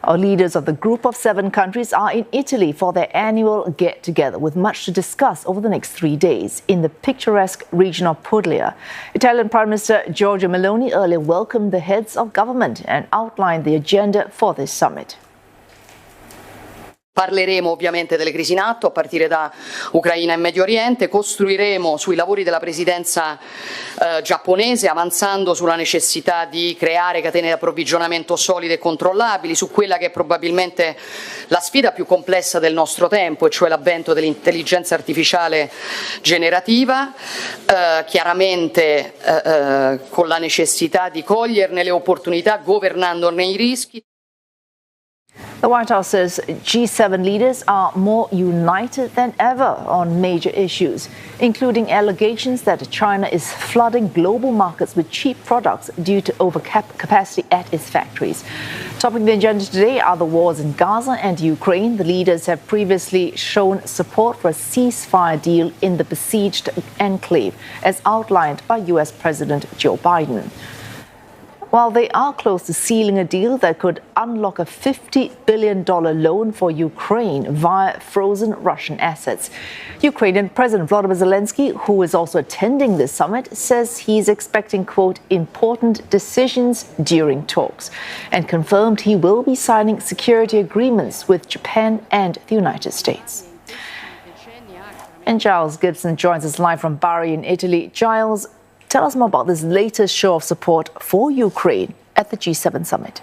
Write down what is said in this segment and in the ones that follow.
Our leaders of the group of 7 countries are in Italy for their annual get-together, with much to discuss over the next 3 days in the picturesque region of Puglia. Italian Prime Minister Giorgia Meloni earlier welcomed the heads of government and outlined the agenda for this summit. Parleremo ovviamente delle crisi in atto a partire da Ucraina e Medio Oriente, costruiremo sui lavori della presidenza giapponese avanzando sulla necessità di creare catene di approvvigionamento solide e controllabili, su quella che è probabilmente la sfida più complessa del nostro tempo, e cioè l'avvento dell'intelligenza artificiale generativa, chiaramente con la necessità di coglierne le opportunità governandone i rischi. The White House says G7 leaders are more united than ever on major issues, including allegations that China is flooding global markets with cheap products due to overcapacity at its factories. Topping the agenda today are the wars in Gaza and Ukraine. The leaders have previously shown support for a ceasefire deal in the besieged enclave, as outlined by US President Joe Biden. While they are close to sealing a deal that could unlock a $50 billion loan for Ukraine via frozen Russian assets. Ukrainian President Volodymyr Zelensky, who is also attending this summit, says he's expecting, quote, important decisions during talks, and confirmed he will be signing security agreements with Japan and the United States. And Giles Gibson joins us live from Bari in Italy. Giles, tell us more about this latest show of support for Ukraine at the G7 summit.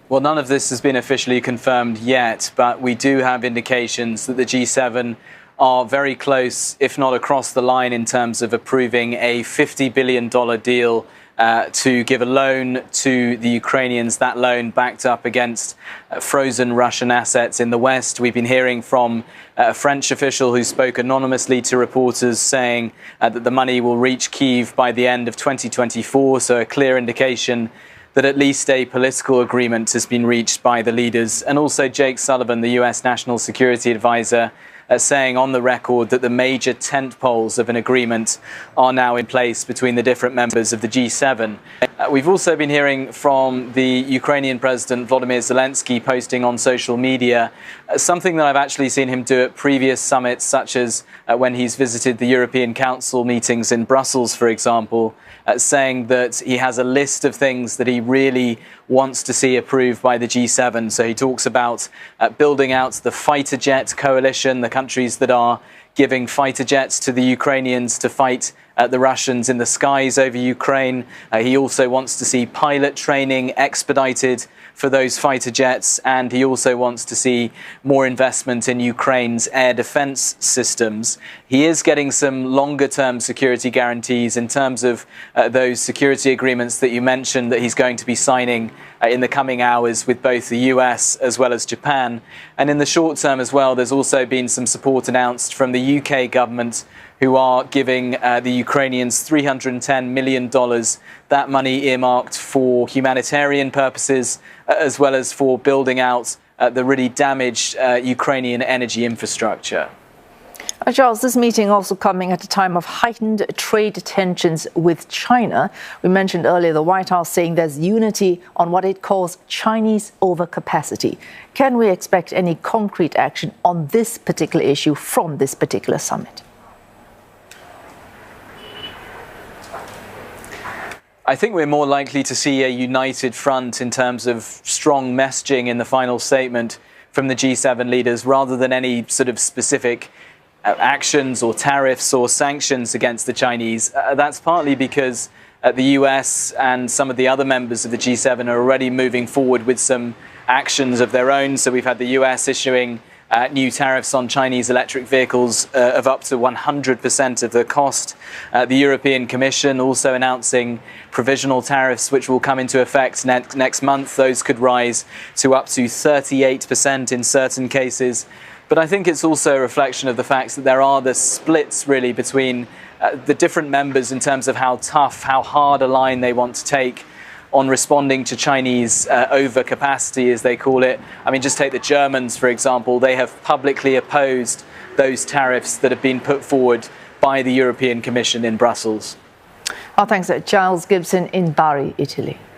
Well, none of this has been officially confirmed yet, but we do have indications that the G7 are very close, if not across the line, in terms of approving a $50 billion deal to give a loan to the Ukrainians, that loan backed up against frozen Russian assets in the West. We've been hearing from a French official who spoke anonymously to reporters saying that the money will reach Kyiv by the end of 2024, so a clear indication that at least a political agreement has been reached by the leaders. And also Jake Sullivan, the US National Security Advisor, saying on the record that the major tentpoles of an agreement are now in place between the different members of the G7. We've also been hearing from the Ukrainian President Volodymyr Zelensky posting on social media something that I've actually seen him do at previous summits, such as when he's visited the European Council meetings in Brussels, for example, saying that he has a list of things that he really wants to see approved by the G7. So he talks about building out the fighter jet coalition, the countries that are giving fighter jets to the Ukrainians to fight the Russians in the skies over Ukraine. He also wants to see pilot training expedited for those fighter jets, and he also wants to see more investment in Ukraine's air defense systems. He is getting some longer-term security guarantees in terms of those security agreements that you mentioned that he's going to be signing in the coming hours with both the US as well as Japan. And in the short term as well, there's also been some support announced from the UK government, who are giving the Ukrainians $310 million. That money earmarked for humanitarian purposes, as well as for building out the really damaged Ukrainian energy infrastructure. Giles, this meeting also coming at a time of heightened trade tensions with China. We mentioned earlier the White House saying there's unity on what it calls Chinese overcapacity. Can we expect any concrete action on this particular issue from this particular summit? I think we're more likely to see a united front in terms of strong messaging in the final statement from the G7 leaders, rather than any sort of specific actions or tariffs or sanctions against the Chinese. That's partly because the US and some of the other members of the G7 are already moving forward with some actions of their own. So we've had the US issuing new tariffs on Chinese electric vehicles of up to 100% of the cost. The European Commission also announcing provisional tariffs which will come into effect next month. Those could rise to up to 38% in certain cases. But I think it's also a reflection of the fact that there are the splits really between the different members in terms of how tough, how hard a line they want to take on responding to Chinese overcapacity, as they call it. I mean, just take the Germans, for example. They have publicly opposed those tariffs that have been put forward by the European Commission in Brussels. Our thanks to Giles Gibson in Bari, Italy.